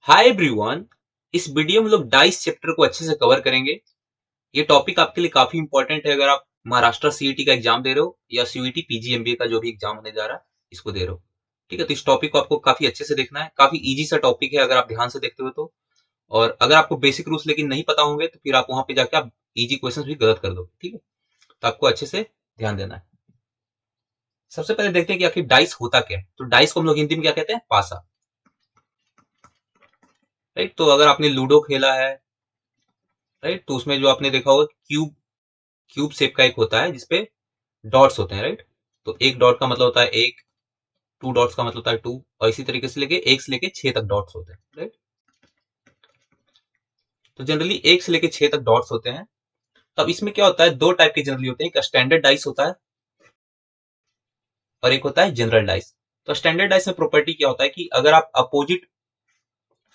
Hi everyone. इस video में लोग डाइस चैप्टर को अच्छे से कवर करेंगे। ये टॉपिक आपके लिए काफी इंपॉर्टेंट है अगर आप महाराष्ट्र सीईटी का एग्जाम दे रहे हो या सीईटी पीजीएमबीए का जो भी एग्जाम होने जा रहा है इसको दे रहे हो। ठीक है, तो इस टॉपिक को आपको काफी अच्छे से देखना है। काफी इजी सा टॉपिक है अगर आप ध्यान से देखते हो तो। और अगर आपको बेसिक रूल्स लेकिन नहीं पता होंगे तो फिर आप वहां पे जाके आप इजी क्वेश्चन भी गलत कर दोगे। ठीक है, तो आपको अच्छे से ध्यान देना है। सबसे पहले देखते हैं कि आखिर डाइस होता क्या है। तो डाइस को हम लोग हिंदी में क्या कहते हैं? पासा। राइट, तो अगर आपने लूडो खेला है, राइट, तो उसमें जो आपने देखा होगा क्यूब क्यूब शेप का एक होता है जिसपे डॉट्स होते हैं। राइट, तो एक डॉट का मतलब होता है एक, टू डॉट्स का मतलब होता है टू, और इसी तरीके से लेके एक से लेके 6 तक डॉट्स होते हैं। राइट, तो जनरली एक से लेके 6 तक डॉट्स होते हैं। तब इसमें क्या होता है, दो टाइप के जनरली होते हैं। एक स्टैंडर्ड डाइस होता है और एक होता है जनरल डाइस। तो स्टैंडर्ड डाइस में प्रॉपर्टी क्या होता है कि अगर आप अपोजिट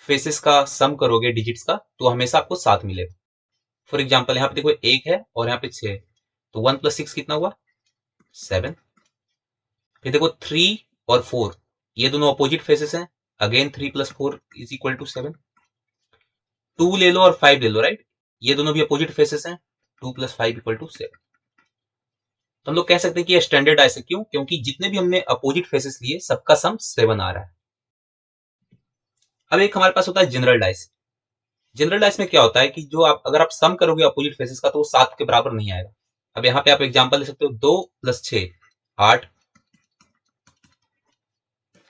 फेसेस का सम करोगे डिजिट्स का तो हमेशा आपको 7 मिलेगा। फॉर एग्जाम्पल यहाँ पे देखो एक है और यहाँ पे 6, तो 1 + 6 कितना हुआ? 7। फिर देखो 3 और 4, ये दोनों अपोजिट फेसेस हैं। अगेन 3 + 4 = 7। 2 ले लो और 5 ले लो, राइट, ये दोनों भी अपोजिट फेसेस हैं। 2 + 5 = 7। तो हम लोग कह सकते हैं कि ये स्टैंडर्ड डाइस है। क्यों? क्योंकि जितने भी हमने अपोजिट फेसेस लिए सबका सम 7 आ रहा है। अब एक हमारे पास होता है जनरल डाइस। जनरल डाइस में क्या होता है कि जो आप अगर आप सम करोगे अपोजिट फेसेस का तो वो 7 के बराबर नहीं आएगा। अब यहाँ पे आप एग्जांपल ले सकते हो, 2 + 6 8,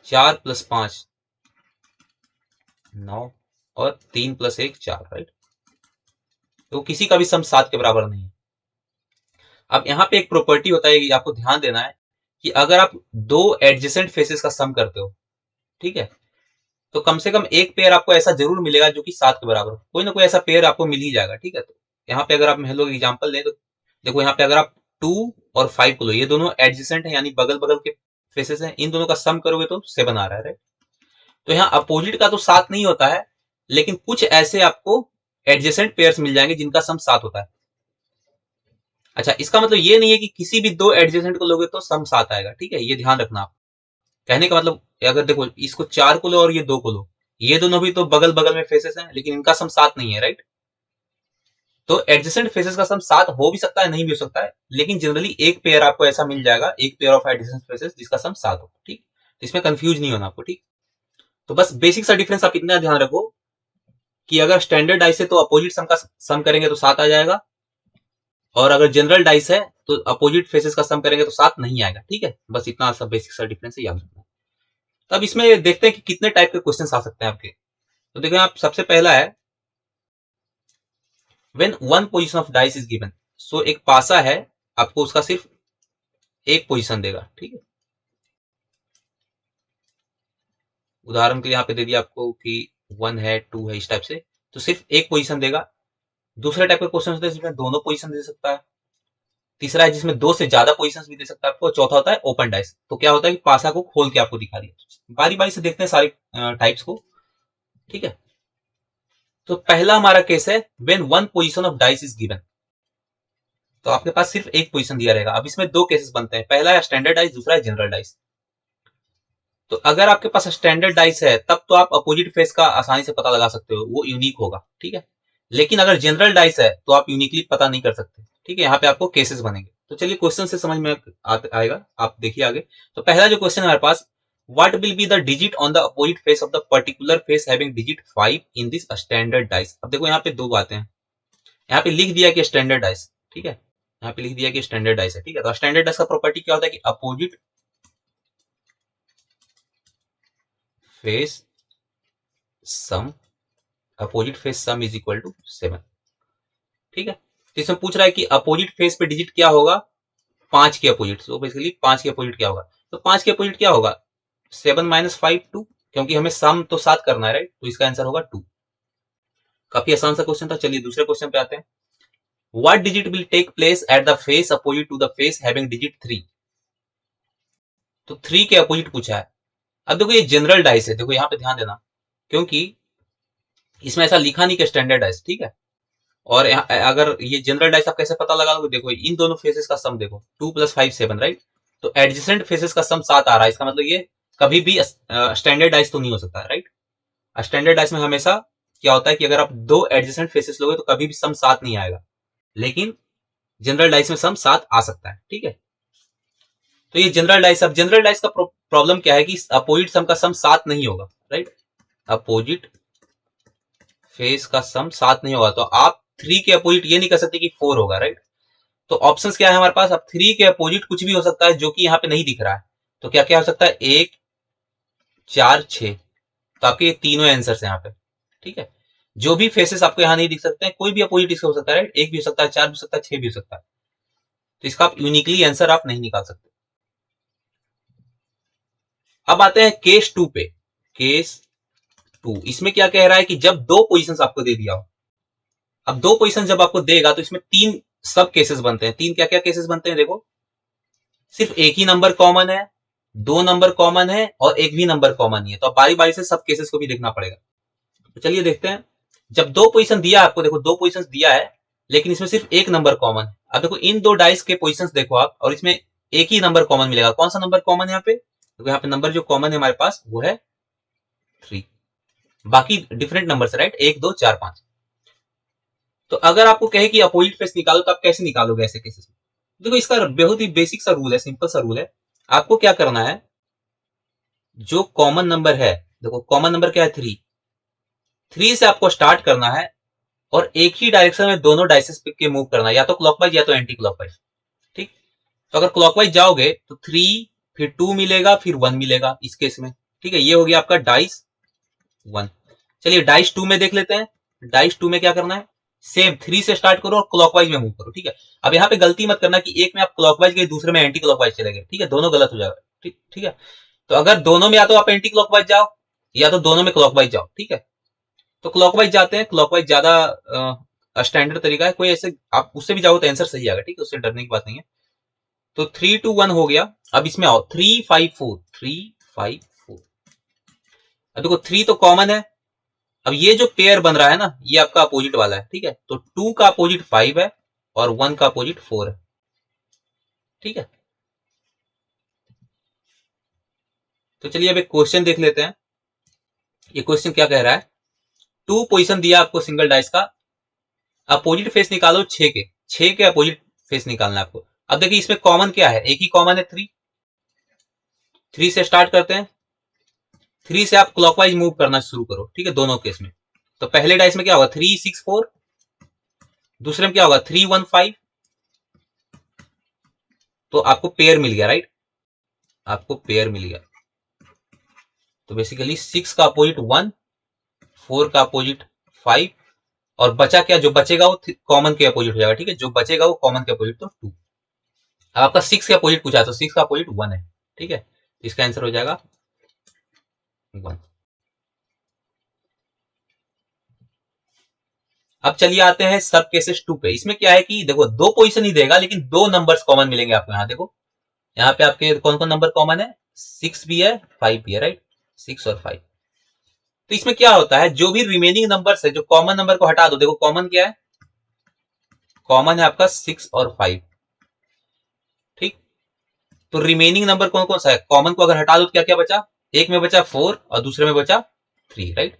4 + 5 9 और 3 + 1 4। राइट, तो किसी का भी सम 7 के बराबर नहीं है। अब यहाँ पे एक प्रॉपर्टी होता है, ये आपको ध्यान देना है कि अगर आप दो एडजेसेंट फेसेस का सम करते हो, ठीक है, तो कम से कम एक पेयर आपको ऐसा जरूर मिलेगा जो कि 7 के बराबर हो। कोई ना कोई ऐसा पेयर आपको मिल ही जाएगा। ठीक है, तो यहाँ पे अगर आप हम लोग एग्जाम्पल लें तो देखो यहाँ पे अगर आप 2 और 5 को लो, ये दोनों एडजेसेंट है यानी बगल बगल के फेसेस हैं, इन दोनों का सम करोगे तो 7 आ रहा है। राइट, तो यहाँ अपोजिट का तो 7 नहीं होता है, लेकिन कुछ ऐसे आपको एडजेसेंट पेयर्स मिल जाएंगे जिनका सम 7 होता है। अच्छा, इसका मतलब ये नहीं है कि किसी भी दो एडजेसेंट को लोगे तो सम 7 आएगा। ठीक है, ये ध्यान रखना आप। कहने का मतलब अगर देखो इसको 4 को लो और ये 2 को लो, ये दोनों भी तो बगल बगल में फेसेस हैं लेकिन इनका सम 7 नहीं है। राइट, तो एडजेसेंट फेसेस का सम 7 हो भी सकता है, नहीं भी हो सकता है, लेकिन जनरली एक पेयर आपको ऐसा मिल जाएगा, एक पेयर ऑफ एडजेसेंट फेसेस जिसका सम 7 हो। ठीक, तो इसमें कंफ्यूज नहीं होना आपको। ठीक, तो बस बेसिक सा डिफरेंस आप इतना ध्यान रखो कि अगर स्टैंडर्ड डाइस है तो अपोजिट सम का सम करेंगे तो 7 आ जाएगा, और अगर जनरल डाइस है तो अपोजिट फेसेस का सम करेंगे तो 7 नहीं आएगा। ठीक है, बस इतना सा बेसिक सा डिफरेंस है, याद रखना। तब इसमें देखते हैं कि कितने टाइप के क्वेश्चन आ सकते हैं आपके। तो देखो आप, सबसे पहला है when one position of dice is given. So एक पासा है, आपको उसका सिर्फ एक पोजीशन देगा। ठीक है, उदाहरण के लिए यहाँ पे दे दिया आपको कि 1 है 2 है, इस टाइप से, तो सिर्फ एक पोजीशन देगा। दूसरे टाइप का क्वेश्चन होता है जिसमें दोनों पोजीशन दे सकता है। तीसरा है जिसमें दो से ज्यादा पोजीशंस भी दे सकता है आपको। चौथा होता है ओपन डाइस। तो क्या होता है कि पासा को खोल के आपको दिखा दिया। बारी बारी से देखते हैं सारे टाइप्स को। ठीक है, तो पहला हमारा केस है when one position of dice is given. तो आपके पास सिर्फ एक पोजीशन दिया रहेगा। अब इसमें दो केसेस बनते हैं, पहला है स्टैंडर्ड डाइस, दूसरा है जनरल डाइस। तो अगर आपके पास स्टैंडर्ड डाइस है तब तो आप अपोजिट फेस का आसानी से पता लगा सकते हो, वो यूनिक होगा। ठीक है, लेकिन अगर जनरल डाइस है तो आप यूनिकली पता नहीं कर सकते। ठीक है, यहाँ पे आपको केसेस बनेंगे। तो चलिए क्वेश्चन से समझ में आएगा, आप देखिए आगे। तो पहला जो क्वेश्चन है हमारे पास, what will be the digit on the opposite face of the particular face having digit 5 in this standard dice. अब देखो यहाँ पे दो बातें हैं। यहाँ पे लिख दिया कि स्टैंडर्ड डाइस। ठीक है, यहाँ पे लिख दिया कि स्टैंडर्ड डाइस है। ठीक है, तो स्टैंडर्ड डाइस का प्रॉपर्टी क्या होता है कि opposite face sum, opposite face sum is equal to 7। ठीक है, तो इसमें पूछ रहा है कि अपोजिट फेस पे डिजिट क्या होगा? 5 के अपोजिट। तो बेसिकली 5 के अपोजिट क्या होगा? तो 5 के अपोजिट क्या होगा? 7 - 5 2, क्योंकि हमें सम तो 7 करना है। राइट, तो इसका आंसर होगा 2। काफी आसान सा क्वेश्चन था। चलिए दूसरे क्वेश्चन पे आते हैं। What digit will take place at the face opposite to the face having digit 3। तो 3 के अपोजिट पूछा है। अब देखो ये जनरल डाइस है, देखो यहाँ पे ध्यान देना, क्योंकि इसमें ऐसा लिखा नहीं कि स्टैंडर्ड डाइस। ठीक है, और अगर ये जनरल डाइस आप कैसे पता लगा लोगे? देखो इन दोनों फेसेस का सम देखो, 2 + 5 7। राइट, तो एडजेसेंट फेसेस का सम 7 आ रहा है, इसका मतलब ये कभी भी स्टैंडर्ड डाइस तो नहीं हो सकता। राइट, स्टैंडर्ड डाइस में हमेशा क्या होता है कि अगर आप दो एडजेसेंट फेसेस लोगे तो कभी भी सम साथ नहीं आएगा, लेकिन जनरल डाइस में सम साथ आ सकता है। ठीक है, तो ये जनरल डाइस। अब जनरल डाइस का प्रॉब्लम क्या है कि अपोजिट सम का सम साथ नहीं होगा, राइट। अपोजिट फेस का सम साथ नहीं होगा, तो आप 3 के अपोजिट ये नहीं कर सकते कि 4 होगा, राइट। तो ऑप्शंस क्या है हमारे पास? अब 3 के अपोजिट कुछ भी हो सकता है जो कि यहाँ पे नहीं दिख रहा है, तो क्या क्या हो सकता है? 1, 4, 6। तो आपके ये तीनों आंसर्स हैं यहाँ पे। ठीक है, जो भी फेसेस आपको यहाँ नहीं दिख सकते हैं, कोई भी अपोजिट इसका हो सकता है, एक भी हो सकता है, 4 भी हो सकता है, 6 भी हो सकता है, तो इसका आप यूनिकली आंसर आप नहीं निकाल सकते। अब आते हैं केस 2 पे। केस 2, इसमें क्या कह रहा है कि जब दो पोजीशंस आपको दे दिया हो। अब दो पोजीशन जब आपको देगा तो इसमें 3 सब केसेस बनते हैं। 3 क्या क्या केसेस बनते हैं? देखो, सिर्फ एक ही नंबर कॉमन है, 2 नंबर कॉमन है और एक भी नंबर कॉमन नहीं है, तो अब बारी बारी से सब केसेस को भी देखना पड़ेगा। तो चलिए देखते हैं। जब दो पोजीशन दिया आपको, देखो दो पोजीशंस दिया है लेकिन इसमें सिर्फ एक नंबर कॉमन है। अब देखो इन दो डाइस के पोजीशंस देखो आप, और इसमें एक ही नंबर कॉमन मिलेगा। कौन सा नंबर कॉमन है यहाँ पे? देखो यहाँ पे नंबर जो कॉमन है हमारे पास वो है 3, बाकी डिफरेंट नंबर है, राइट। 1, 2, 4, 5। तो अगर आपको कहे कि अपोजिट फेस निकालो तो आप कैसे निकालोगे ऐसे केसेस में? देखो इसका बहुत ही बेसिक सा रूल है, सिंपल सा रूल है। आपको क्या करना है, जो कॉमन नंबर है, देखो कॉमन नंबर क्या है? 3 से आपको स्टार्ट करना है और एक ही डायरेक्शन में दोनों डाइसेस के मूव करना है, या तो क्लॉकवाइज या तो एंटी क्लॉकवाइज। ठीक, तो अगर क्लॉकवाइज जाओगे तो 3, फिर 2 मिलेगा, फिर 1 मिलेगा इस केस में। ठीक है, ये हो गया आपका डाइस 1। चलिए डाइस 2 में देख लेते हैं। डाइस 2 में क्या करना है? सेम 3 से स्टार्ट करो और क्लॉकवाइज में मूव करो। ठीक है, अब यहाँ पे गलती मत करना कि एक में आप क्लॉकवाइज गए, दूसरे में एंटी क्लॉकवाइज चले गए। ठीक है, दोनों गलत हो जाएगा। ठीक, ठीक है, तो अगर दोनों में या तो आप एंटी क्लॉकवाइज जाओ या तो दोनों में क्लॉकवाइज जाओ। ठीक है, तो क्लॉकवाइज जाते हैं, क्लॉकवाइज ज्यादा स्टैंडर्ड तरीका है। कोई ऐसे आप उससे भी जाओ तो आंसर सही आएगा। ठीक है, उससे डरने की बात नहीं है। तो 3, 2, 1 हो गया। अब इसमें आओ 3, 5, 4, 3, 5, 4। अब देखो 3 तो कॉमन है। अब ये जो पेयर बन रहा है ना, ये आपका अपोजिट वाला है। ठीक है, तो 2 का अपोजिट 5 है और 1 का अपोजिट 4 है। ठीक है, तो चलिए अब एक क्वेश्चन देख लेते हैं। ये क्वेश्चन क्या कह रहा है? 2 पोजीशन दिया आपको सिंगल डाइस का, अपोजिट फेस निकालो 6 के। 6 के अपोजिट फेस निकालना है आपको। अब देखिए इसमें कॉमन क्या है? एक ही कॉमन है 3। 3 से स्टार्ट करते हैं। 3 से आप क्लॉकवाइज मूव करना शुरू करो। ठीक है, दोनों केस में। तो पहले डाइस में क्या होगा? 3, 6, 4। दूसरे में क्या होगा? 3, 1, 5। तो आपको पेयर मिल गया, राइट। आपको पेयर मिल गया। तो बेसिकली 6 का अपोजिट 1, 4 का अपोजिट 5, और बचा क्या? जो बचेगा वो कॉमन के अपोजिट हो जाएगा। ठीक है, जो बचेगा वो कॉमन के अपोजिट, तो 2। अब आपका 6 के अपोजिट पूछा तो 6 का अपोजिट 1 है। ठीक है, इसका आंसर हो जाएगा 1। अब चलिए आते हैं सब केसेस 2 पे। इसमें क्या है कि देखो दो पोजीशन ही देगा लेकिन दो नंबर्स कॉमन मिलेंगे आपको। यहाँ देखो, यहाँ पे आपके कौन कौन नंबर कॉमन है? 6 भी है, 5 भी है, राइट। 6 और 5। तो इसमें क्या होता है, जो भी रिमेनिंग नंबर्स है, जो कॉमन नंबर को हटा दो। देखो कॉमन क्या है? कॉमन है आपका 6 और 5। ठीक, तो रिमेनिंग नंबर कौन कौन सा है? कॉमन को अगर हटा दो तो क्या क्या बचा? एक में बचा 4 और दूसरे में बचा 3, राइट।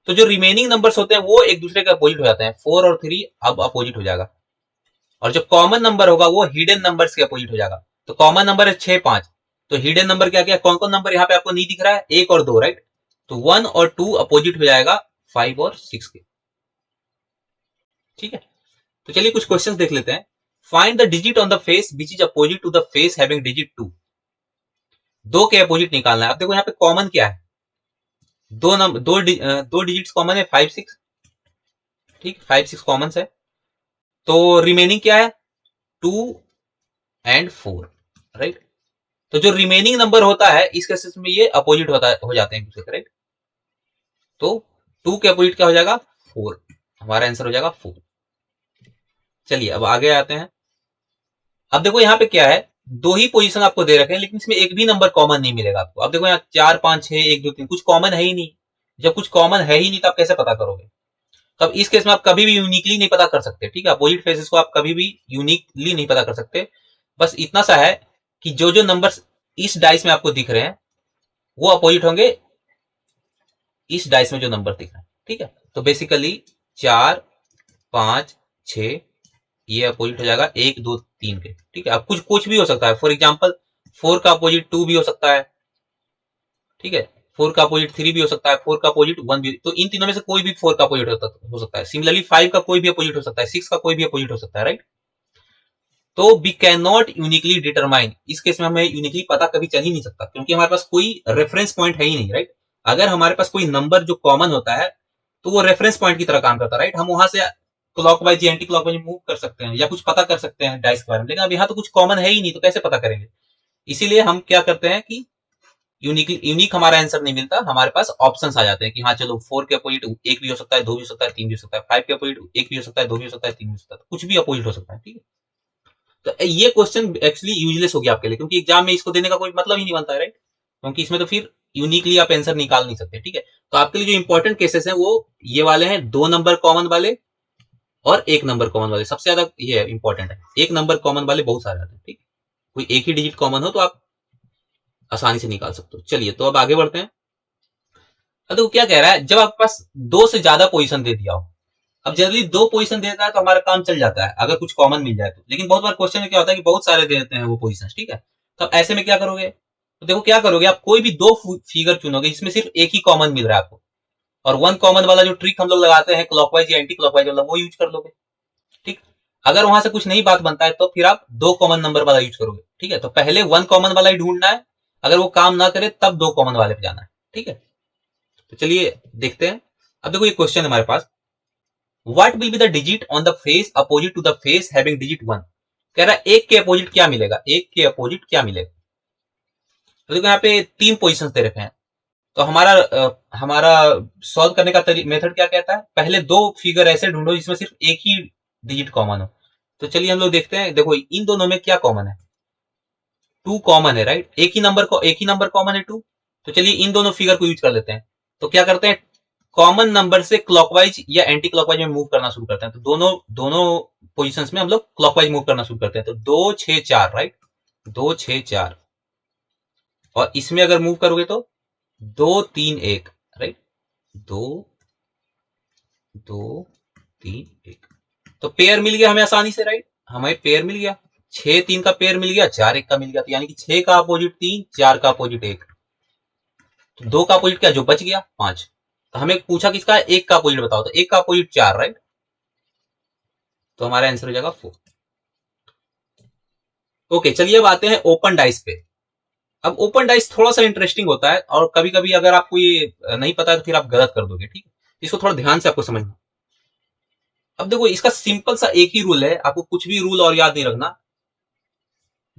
तो जो रिमेनिंग नंबर्स होते हैं वो एक दूसरे के अपोजिट हो जाते हैं। 4 और 3 अब अपोजिट हो जाएगा, और जो कॉमन नंबर होगा वो हिडन नंबर्स के अपोजिट हो जाएगा। तो कॉमन नंबर है 6, 5, तो हिडन नंबर क्या क्या? कौन कौन नंबर यहाँ पे आपको नहीं दिख रहा है? 1 और 2, राइट। तो 1 और 2 अपोजिट हो जाएगा 5 और 6 के। ठीक है, तो चलिए कुछ क्वेश्चंस देख लेते हैं। Find the digit on the face which is opposite to the face having digit 2। 2 के अपोजिट निकालना है। अब देखो यहाँ पे कॉमन क्या है? दो डिजिट्स कॉमन है, 5, 6। ठीक, 5, 6 कॉमन है। तो रिमेनिंग क्या है? 2 एंड 4, राइट। तो जो रिमेनिंग नंबर होता है इस केसेस में ये अपोजिट हो जाते हैं एक दूसरे के, राइट। तो 2 के अपोजिट क्या हो जाएगा? 4। हमारा आंसर हो जाएगा 4। चलिए अब आगे आते हैं। अब देखो यहाँ पे क्या है, दो ही पोजीशन आपको दे रखे हैं लेकिन इसमें एक भी नंबर कॉमन नहीं मिलेगा आपको। अब देखो यहाँ 4, 5, 6, 1, 2, 3, कुछ कॉमन है ही नहीं। जब कुछ कॉमन है ही नहीं तो आप कैसे पता करोगे? तब इस केस में आप कभी भी यूनिकली नहीं पता कर सकते। ठीक है, अपोजिट फेसेस को आप कभी भी यूनिकली नहीं पता कर सकते। बस इतना सा है कि जो जो नंबर्स इस डाइस में आपको दिख रहे हैं वो अपोजिट होंगे इस डाइस में जो नंबर दिख रहा है, ठीक है। तो बेसिकली 4 5 6 ये अपोजिट हो जाएगा 1 2 3 के, ठीक है। अब कुछ कुछ भी हो सकता है, फॉर एग्जाम्पल 4 का अपोजिट 2 भी हो सकता है, ठीक है। 4 का अपोजिट 3 भी हो सकता है, 4 का अपोजिट 1 भी, तो इन तीनों में से कोई भी 4 का अपोजिट हो सकता है। सिमिलरली 5 का कोई भी अपोजिट हो सकता है, 6 का कोई भी अपोजिट हो सकता है, राइट। तो we cannot uniquely determine, इस केस में हमें यूनिकली पता कभी चल ही नहीं सकता, क्योंकि हमारे पास कोई रेफरेंस पॉइंट है ही नहीं, राइट। अगर हमारे पास कोई नंबर जो कॉमन होता है तो वो रेफरेंस पॉइंट की तरह काम करता है, राइट। हम वहां से क्लॉकवाइज या एंटी क्लॉकवाइज मूव कर सकते हैं या कुछ पता कर सकते हैं डाइस के बारे में, लेकिन अब यहाँ तो कुछ कॉमन है ही नहीं, तो कैसे पता करेंगे। इसीलिए हम क्या करते हैं कि यूनिक हमारा आंसर नहीं मिलता, हमारे पास ऑप्शंस आ जाते हैं कि हाँ चलो 4 के अपोजिट 1 भी हो सकता है, 2 भी हो सकता है, 3 भी हो सकता है, 5 के अपोजिट 1 भी हो सकता है, 2 भी हो सकता है, 3 भी हो सकता है, कुछ भी अपोजिट हो सकता है, ठीक है। तो ये क्वेश्चन एक्चुअली यूजलेस हो गया आपके लिए, क्योंकि एग्जाम में इसको देने का कोई मतलब ही नहीं बनता है, राइट। क्योंकि इसमें तो फिर यूनिकली आप आंसर निकाल नहीं सकते, ठीक है। तो आपके लिए जो इंपॉर्टेंट केसेस हैं वो ये वाले हैं, 2 नंबर कॉमन वाले और 1 नंबर कॉमन वाले, सबसे ज्यादा ये इंपॉर्टेंट है। 1 नंबर कॉमन वाले बहुत सारे आते हैं, ठीक। कोई एक ही डिजिट कॉमन हो तो आप आसानी से निकाल सकते हो। चलिए तो अब आगे बढ़ते हैं। अब देखो क्या कह रहा है, जब आपके पास 2 से ज्यादा पोजीशन दे दिया हो, अब जनरली 2 पोजीशन देता है तो हमारा काम चल जाता है अगर कुछ कॉमन मिल जाए तो, लेकिन बहुत बार क्वेश्चन में क्या होता है कि बहुत सारे दे देते हैं वो पोजीशन, ठीक है। तो अब ऐसे में क्या करोगे, तो देखो क्या करोगे, आप कोई भी 2 फिगर चुनोगे जिसमें सिर्फ एक ही कॉमन मिल रहा है आपको, और 1 कॉमन वाला जो ट्रिक हम लोग लगाते हैं क्लॉकवाइज या एंटी क्लॉकवाइज वाला, वो यूज कर लोगे, ठीक। अगर वहां से कुछ नहीं बात बनता है तो फिर आप 2 कॉमन नंबर वाला यूज करोगे, ठीक है। तो पहले 1 कॉमन वाला ही ढूंढना है, अगर वो काम ना करे तब 2 कॉमन वाले पे जाना है, ठीक है। तो चलिए देखते हैं। अब देखो ये क्वेश्चन है हमारे पास, what will be the digit on the face opposite to the face having digit 1। कह रहा है एक के अपोजिट क्या मिलेगा, एक के अपोजिट क्या मिलेगा। तो देखो यहाँ पे 3 पोजिशन दे रखे हैं, तो हमारा सॉल्व करने का मेथड क्या कहता है, पहले 2 फिगर ऐसे ढूंढो जिसमें सिर्फ एक ही डिजिट कॉमन हो। तो चलिए हम लोग देखते हैं, देखो इन दोनों में क्या कॉमन है, 2 कॉमन है, राइट। एक ही नंबर कॉमन है 2। तो चलिए इन दोनों फिगर को यूज कर लेते हैं। तो क्या करते हैं, कॉमन नंबर से क्लॉकवाइज या एंटी क्लॉकवाइज में मूव करना शुरू करते हैं। तो दोनों दोनों पोजीशंस में हम लोग क्लॉकवाइज मूव करना शुरू करते हैं। तो 2 6 4, राइट, 2 6 4, और इसमें अगर मूव करोगे तो 2 3 1, राइट, 2 2 3 1। तो पेयर मिल गया हमें आसानी से, राइट, हमें पेयर मिल गया, 6 3 का पेयर मिल गया, 4 1 का मिल गया, तो यानी कि 6 का अपोजिट 3, 4 का अपोजिट 1, तो 2 का अपोजिट क्या जो बच गया 5। तो हमें पूछा किसका, 1 का अपोजिट बताओ, तो 1 का अपोजिट 4, राइट। तो हमारा आंसर हो जाएगा 4। ओके चलिए अब आते हैं ओपन डाइस पे। अब ओपन डाइस थोड़ा सा इंटरेस्टिंग होता है, और कभी कभी अगर आपको ये नहीं पता है तो फिर आप गलत कर दोगे, ठीक है। इसको थोड़ा ध्यान से आपको समझना। अब देखो इसका सिंपल सा एक ही रूल है, आपको कुछ भी रूल और याद नहीं रखना।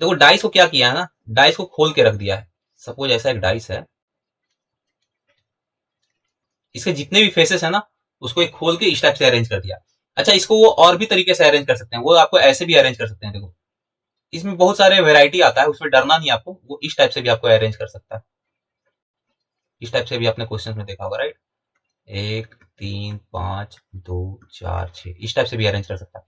देखो डाइस को क्या किया है ना, डाइस को खोल के रख दिया है। सपोज ऐसा एक डाइस है, इसके जितने भी फेसेस है ना उसको एक खोल के इस टाइप से अरेंज कर दिया। अच्छा इसको वो और भी तरीके से अरेंज कर सकते हैं, वो आपको ऐसे भी अरेंज कर सकते हैं। देखो इसमें बहुत सारे वेराइटी आता है, उसमें डरना नहीं आपको, वो इस टाइप से भी आपको अरेंज कर सकता है। इस टाइप से भी आपने क्वेश्चन में देखा होगा, राइट, 1 3 5 2 4 6, इस टाइप से भी अरेंज कर सकता है,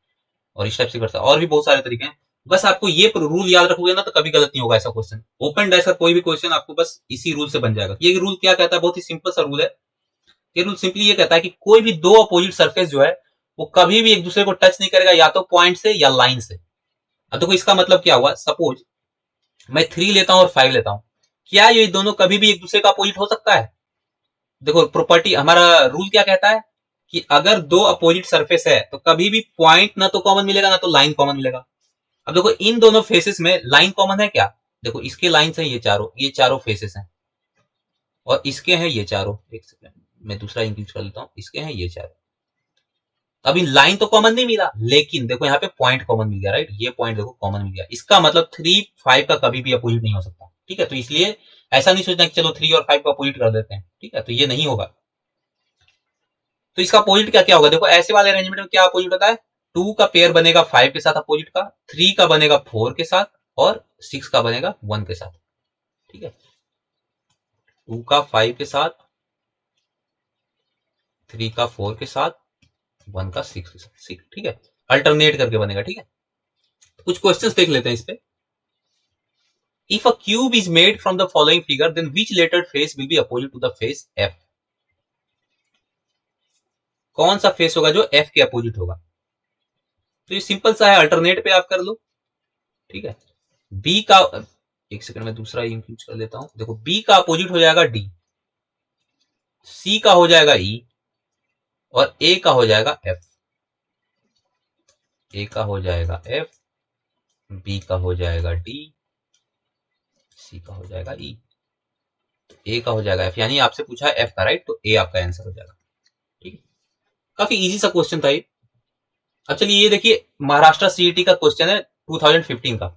और इस टाइप से कर सकता है, और भी बहुत सारे तरीके हैं। बस आपको ये रूल याद रखोगे ना तो कभी गलत नहीं होगा ऐसा क्वेश्चन। ओपन डाइस का कोई भी क्वेश्चन आपको बस इसी रूल से बन जाएगा। ये रूल क्या कहता है, बहुत ही सिंपल सा रूल है। ये रूल सिंपली ये कहता है कि कोई भी 2 अपोजिट सरफेस जो है वो कभी भी एक दूसरे को टच नहीं करेगा, या तो पॉइंट से या लाइन से। अब देखो इसका मतलब क्या हुआ, सपोज मैं 3 लेता हूं और 5 लेता हूं, क्या ये दोनों कभी भी एक दूसरे का अपोजिट हो सकता है। देखो प्रॉपर्टी हमारा रूल क्या कहता है कि अगर 2 अपोजिट सरफेस है तो कभी भी पॉइंट ना तो कॉमन मिलेगा ना तो लाइन कॉमन मिलेगा। अब देखो इन दोनों फेसेस में लाइन कॉमन है क्या, देखो इसके लाइन है ये चारों फेसेस हैं, और इसके हैं ये चारों, एक सेकंड मैं दूसरा इंक यूज कर लेता हूं, इसके हैं ये चारों। अभी लाइन तो कॉमन नहीं मिला, लेकिन देखो यहाँ पे पॉइंट कॉमन मिल गया, राइट, ये पॉइंट देखो कॉमन मिल गया। इसका मतलब 3 5 का कभी भी अपोजिट नहीं हो सकता, ठीक है। तो इसलिए ऐसा नहीं सोचना कि चलो 3 और 5 को अपोजिट कर देते हैं, ठीक है, तो ये नहीं होगा। तो इसका अपोजिट क्या क्या होगा, देखो ऐसे वाले अरेंजमेंट में क्या अपोजिट होता है, 2 का पेयर बनेगा 5 के साथ अपोजिट का, 3 का बनेगा 4 के साथ, और 6 का बनेगा 1 के साथ, ठीक है। 2 का 5 के साथ, 3 का 4 के साथ, 1 का 6 के साथ, ठीक है, अल्टरनेट करके बनेगा, ठीक है। कुछ क्वेश्चंस देख लेते हैं इस पे। If a cube is made from the following figure, then which lateral face will be opposite to the face F? कौन सा फेस होगा जो एफ के अपोजिट होगा। तो ये सिंपल सा है, अल्टरनेट पे आप कर लो, ठीक है। बी का, एक सेकंड में दूसरा इंक्लूड कर लेता हूं। देखो बी का अपोजिट हो जाएगा डी, सी का हो जाएगा ई, और ए का हो जाएगा एफ। ए का हो जाएगा एफ, बी का हो जाएगा डी, सी का हो जाएगा ई, ए का हो जाएगा एफ। यानी आपसे पूछा है एफ का, राइट, तो ए आपका आंसर हो जाएगा, ठीक है। काफी इजी सा क्वेश्चन था ये। अब चलिए ये देखिए, महाराष्ट्र सीईटी का क्वेश्चन है 2015 का।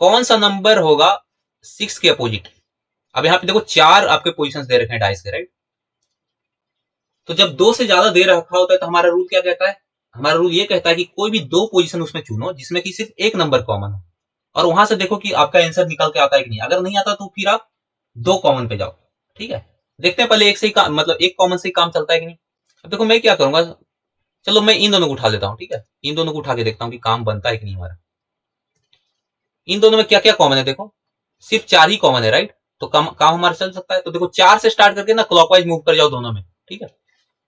कौन सा नंबर होगा 6 के अपोजिट। अब यहाँ पे देखो 4 आपके पोजीशंस दे रखे हैं डाइस के, राइट। तो जब 2 से ज्यादा दे रखा होता है तो हमारा रूल क्या कहता है, हमारा रूल ये कहता है कि कोई भी 2 पोजीशन उसमें चुनो जिसमें कि सिर्फ एक नंबर कॉमन हो, और वहां से देखो कि आपका आंसर निकल के आता है कि नहीं। अगर नहीं आता तो फिर आप 2 कॉमन पे जाओ, ठीक है। देखते हैं पहले एक से ही मतलब एक कॉमन से ही काम चलता है कि नहीं। अब देखो मैं क्या करूंगा, चलो मैं इन दोनों को उठा लेता हूं, ठीक है। इन दोनों को उठा के देखता हूं कि काम बनता है कि नहीं हमारा। इन दोनों में क्या क्या कॉमन है, देखो सिर्फ 4 ही कॉमन है, राइट। तो काम हमारा चल सकता है। तो देखो 4 से स्टार्ट करके ना क्लॉकवाइज मूव कर जाओ दोनों में, ठीक है।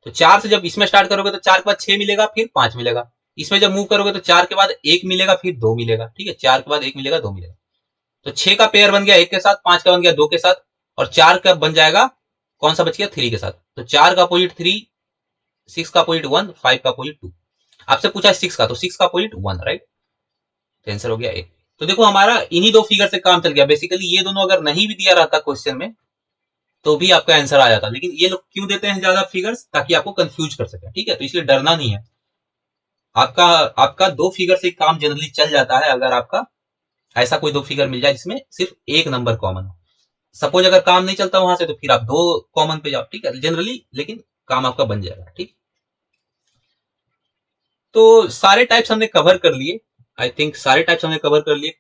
तो 4 से जब इसमें स्टार्ट करोगे तो 4 के बाद 6 मिलेगा, फिर 5 मिलेगा। इसमें जब मूव करोगे तो 4 के बाद 1 मिलेगा, फिर 2 मिलेगा, ठीक है। 4 के बाद 1 मिलेगा, 2 मिलेगा। तो 6 का पेयर बन गया 1 के साथ, 5 का बन गया 2 के साथ, और 4 का बन जाएगा कौन सा बच गया 3 के साथ। तो 4 का अपोजिट 3, 6 का अपोजिट 1, 5 का अपोजिट 2। आपसे पूछा है 6 का, तो 6 का अपोजिट 1, राइट। तो आंसर हो गया 1। तो देखो हमारा इन्हीं 2 फिगर से काम चल गया। बेसिकली ये दोनों अगर नहीं भी दिया रहता क्वेश्चन में तो भी आपका आंसर आ जाता। लेकिन ये लोग क्यों देते हैं ज्यादा फिगर्स, ताकि आपको कंफ्यूज कर सके, ठीक है। तो इसलिए डरना नहीं है, आपका आपका 2 फिगर से काम जनरली चल जाता है। अगर आपका ऐसा कोई 2 फिगर मिल जाए जिसमें सिर्फ एक नंबर कॉमन हो। सपोज अगर काम नहीं चलता वहां से तो फिर आप 2 कॉमन पे जाओ, ठीक है, जनरली, लेकिन काम आपका बन जाएगा, ठीक। तो सारे टाइप्स हमने कवर कर लिए, आई थिंक सारे टाइप्स हमने कवर कर लिए,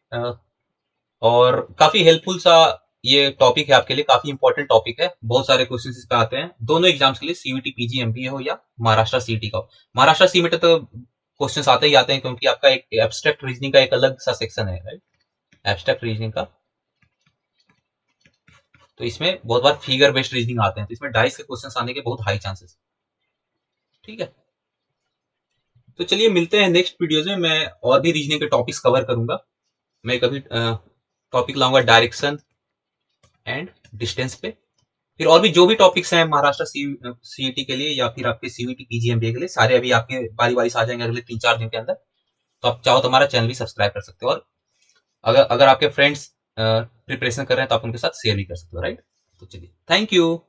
और काफी हेल्पफुल सा ये टॉपिक है आपके लिए, काफी इंपॉर्टेंट टॉपिक है। बहुत सारे क्वेश्चन इस पे आते हैं दोनों एग्जाम्स के लिए, सीयूटी पीजी एमबीए हो या महाराष्ट्र सीईटी का हो। महाराष्ट्र सीईटी तो क्वेश्चंस आते ही आते हैं, क्योंकि आपका एक एब्स्ट्रैक्ट रीजनिंग का एक अलग सा सेक्शन है, राइट, एब्स्ट्रैक्ट रीजनिंग का। तो इसमें बहुत बार फिगर बेस्ड रीजनिंग आते हैं, तो इसमें डाइस के क्वेश्चंस आने के बहुत हाई चांसेस, ठीक है। तो चलिए मिलते हैं नेक्स्ट वीडियोज में, मैं और भी रीजनिंग के टॉपिक्स कवर करूंगा। मैं कभी टॉपिक लाऊंगा डायरेक्शन एंड डिस्टेंस पे, फिर और भी जो भी टॉपिक्स हैं महाराष्ट्र सीईटी के लिए या फिर आपके सीयूटी पीजीएमबीए के लिए, सारे अभी आपके बारी बारी से आ जाएंगे अगले 3-4 दिन के अंदर। तो आप चाहो तो हमारा चैनल भी सब्सक्राइब कर सकते हो, और अगर अगर आपके फ्रेंड्स प्रिपरेशन कर रहे हैं तो आप उनके साथ शेयर भी कर सकते हो, राइट। तो चलिए, थैंक यू।